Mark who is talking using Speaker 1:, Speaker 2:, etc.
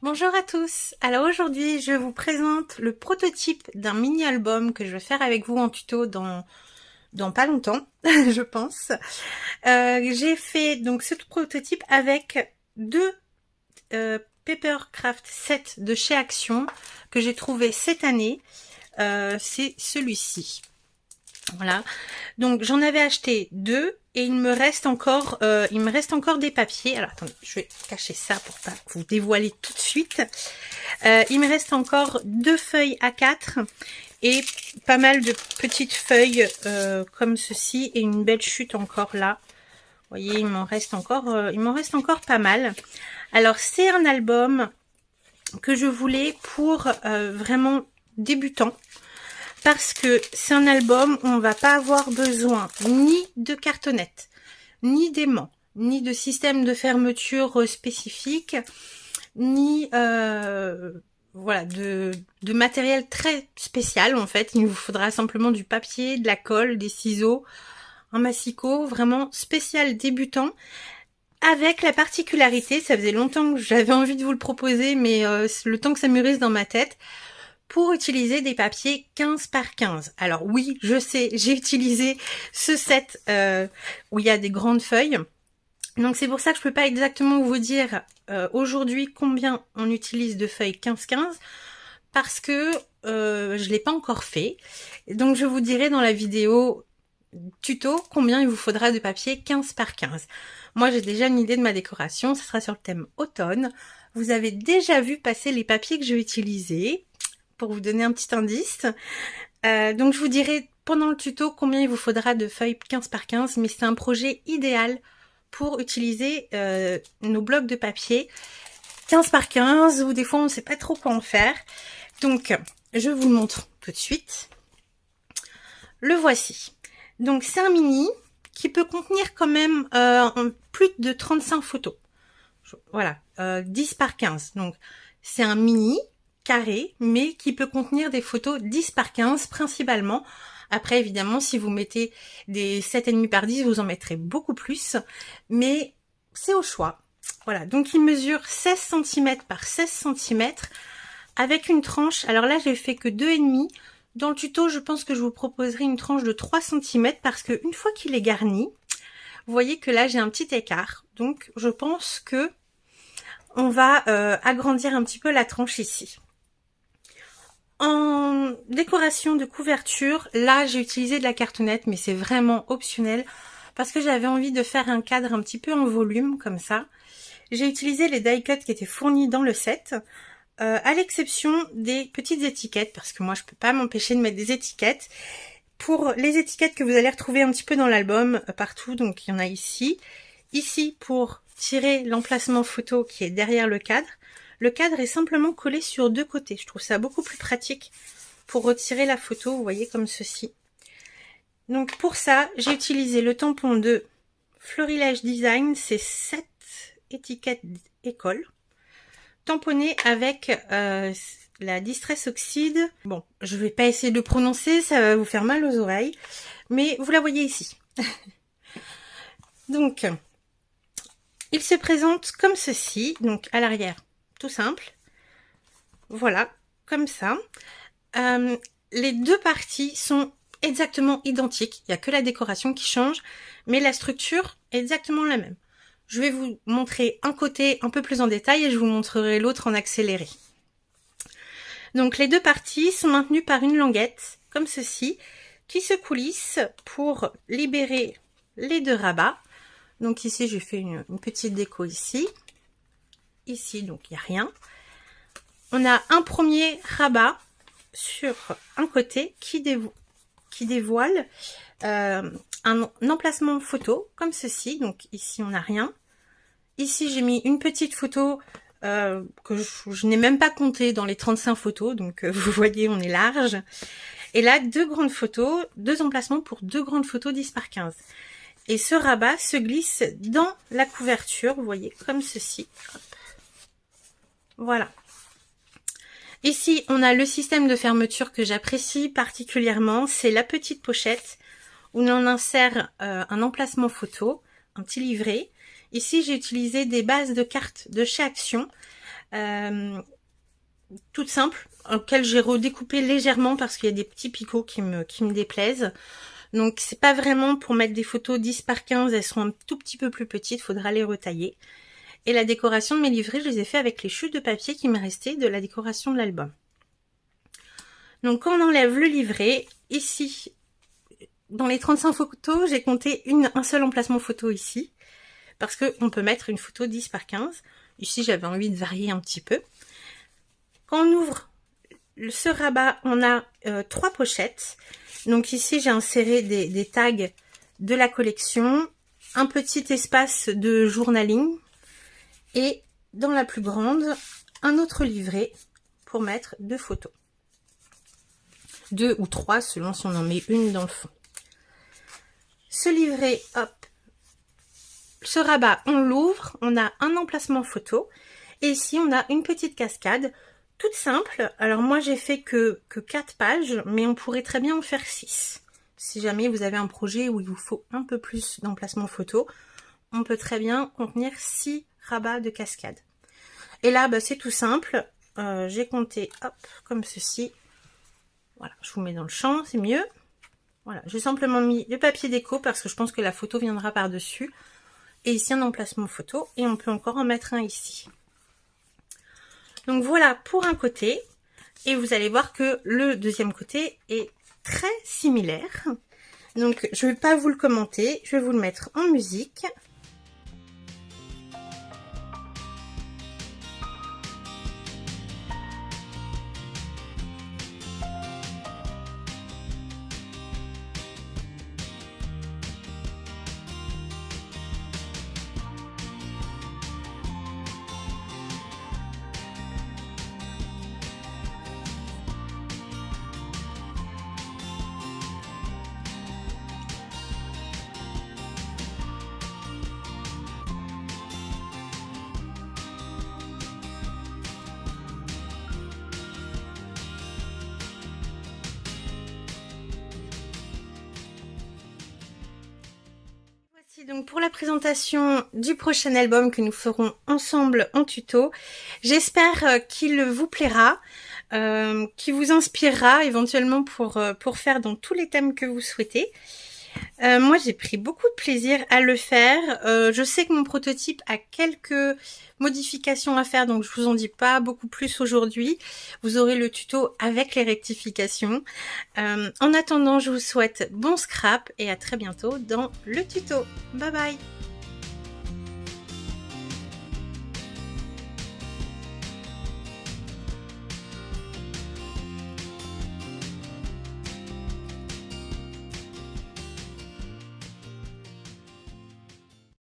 Speaker 1: Bonjour à tous. Alors aujourd'hui, je vous présente le prototype d'un mini-album que je vais faire avec vous en tuto dans pas longtemps, je pense. J'ai fait donc ce prototype avec deux Papercraft sets de chez Action que j'ai trouvé cette année. C'est celui-ci. Voilà. Donc j'en avais acheté deux et il me reste encore des papiers. Alors attendez, je vais cacher ça pour pas vous dévoiler tout de suite. Il me reste encore deux feuilles A4 et pas mal de petites feuilles comme ceci et une belle chute encore là. Vous voyez, il m'en reste encore pas mal. Alors c'est un album que je voulais pour vraiment débutants. Parce que c'est un album où on va pas avoir besoin ni de cartonnette, ni d'aimant, ni de système de fermeture spécifique, ni voilà de matériel très spécial en fait. Il vous faudra simplement du papier, de la colle, des ciseaux, un massicot, vraiment spécial débutant. Avec la particularité, ça faisait longtemps que j'avais envie de vous le proposer, mais le temps que ça mûrisse dans ma tête, pour utiliser des papiers 15 par 15. Alors oui, je sais, j'ai utilisé ce set où il y a des grandes feuilles. Donc c'est pour ça que je peux pas exactement vous dire aujourd'hui combien on utilise de feuilles 15-15 parce que je l'ai pas encore fait. Donc je vous dirai dans la vidéo tuto combien il vous faudra de papier 15 par 15. Moi j'ai déjà une idée de ma décoration, ça sera sur le thème automne. Vous avez déjà vu passer les papiers que je vais utiliser pour vous donner un petit indice. Donc je vous dirai pendant le tuto combien il vous faudra de feuilles 15 par 15, mais c'est un projet idéal pour utiliser nos blocs de papier 15 par 15, ou des fois on ne sait pas trop quoi en faire. Donc je vous le montre tout de suite. Le voici. Donc c'est un mini qui peut contenir quand même plus de 35 photos. Voilà, 10 par 15. Donc c'est un mini carré, mais qui peut contenir des photos 10 par 15 principalement. Après, évidemment, si vous mettez des 7,5 par 10, vous en mettrez beaucoup plus, mais c'est au choix. Voilà, donc il mesure 16 cm par 16 cm avec une tranche. Alors là, j'ai fait que 2,5. Dans le tuto, je pense que je vous proposerai une tranche de 3 cm parce que une fois qu'il est garni, vous voyez que là, j'ai un petit écart. Donc, je pense que on va agrandir un petit peu la tranche ici. En décoration de couverture, là j'ai utilisé de la cartonnette, mais c'est vraiment optionnel parce que j'avais envie de faire un cadre un petit peu en volume comme ça. J'ai utilisé les die cuts qui étaient fournis dans le set, à l'exception des petites étiquettes, parce que moi je peux pas m'empêcher de mettre des étiquettes. Pour les étiquettes que vous allez retrouver un petit peu dans l'album, partout, donc il y en a ici. Ici pour tirer l'emplacement photo qui est derrière le cadre. Le cadre est simplement collé sur deux côtés. Je trouve ça beaucoup plus pratique pour retirer la photo, vous voyez, comme ceci. Donc pour ça, j'ai utilisé le tampon de Florilège Design, c'est 7 étiquettes école, tamponnées avec la Distress Oxide. Bon, je vais pas essayer de le prononcer, ça va vous faire mal aux oreilles, mais vous la voyez ici. Donc, il se présente comme ceci, donc à l'arrière. Tout simple. Voilà, comme ça. Les deux parties sont exactement identiques. Il n'y a que la décoration qui change, mais la structure est exactement la même. Je vais vous montrer un côté un peu plus en détail et je vous montrerai l'autre en accéléré. Donc les deux parties sont maintenues par une languette, comme ceci, qui se coulisse pour libérer les deux rabats. Donc ici, j'ai fait une petite déco ici. Ici, donc il n'y a rien. On a un premier rabat sur un côté qui dévoile un emplacement photo comme ceci. Donc ici, on n'a rien. Ici, j'ai mis une petite photo que je n'ai même pas compté dans les 35 photos. Donc vous voyez, on est large. Et là, deux grandes photos, deux emplacements pour deux grandes photos 10 par 15. Et ce rabat se glisse dans la couverture, vous voyez, comme ceci. Hop. Voilà. Ici, on a le système de fermeture que j'apprécie particulièrement. C'est la petite pochette où l'on insère un emplacement photo, un petit livret. Ici, j'ai utilisé des bases de cartes de chez Action, toutes simples, auxquelles j'ai redécoupé légèrement parce qu'il y a des petits picots qui me déplaisent. Donc c'est pas vraiment pour mettre des photos 10 par 15, elles sont un tout petit peu plus petites, faudra les retailler. Et la décoration de mes livrets, je les ai fait avec les chutes de papier qui me restaient de la décoration de l'album. Donc quand on enlève le livret, ici, dans les 35 photos, j'ai compté un seul emplacement photo ici, parce qu'on peut mettre une photo 10 par 15. Ici, j'avais envie de varier un petit peu. Quand on ouvre ce rabat, on a 3 pochettes. Donc ici, j'ai inséré des tags de la collection, un petit espace de journaling, et dans la plus grande, un autre livret pour mettre 2 photos. 2 ou 3 selon si on en met une dans le fond. Ce livret, hop, ce rabat, on l'ouvre, on a un emplacement photo et ici on a une petite cascade toute simple. Alors moi j'ai fait que 4 pages, mais on pourrait très bien en faire 6. Si jamais vous avez un projet où il vous faut un peu plus d'emplacement photo, on peut très bien contenir 6 rabats de cascade. Et là c'est tout simple, j'ai compté hop comme ceci. Voilà, je vous mets dans le champ, c'est mieux. Voilà, j'ai simplement mis le papier déco parce que je pense que la photo viendra par-dessus. Et ici un emplacement photo et on peut encore en mettre un ici. Donc voilà pour un côté. Et vous allez voir que le deuxième côté est très similaire. Donc je ne vais pas vous le commenter, je vais vous le mettre en musique. Donc pour la présentation du prochain album que nous ferons ensemble en tuto, j'espère qu'il vous plaira, qu'il vous inspirera éventuellement pour faire dans tous les thèmes que vous souhaitez. Moi j'ai pris beaucoup de plaisir à le faire. Je sais que mon prototype a quelques modifications à faire, donc je vous en dis pas beaucoup plus aujourd'hui. Vous aurez le tuto avec les rectifications. En attendant, je vous souhaite bon scrap et à très bientôt dans le tuto. Bye bye.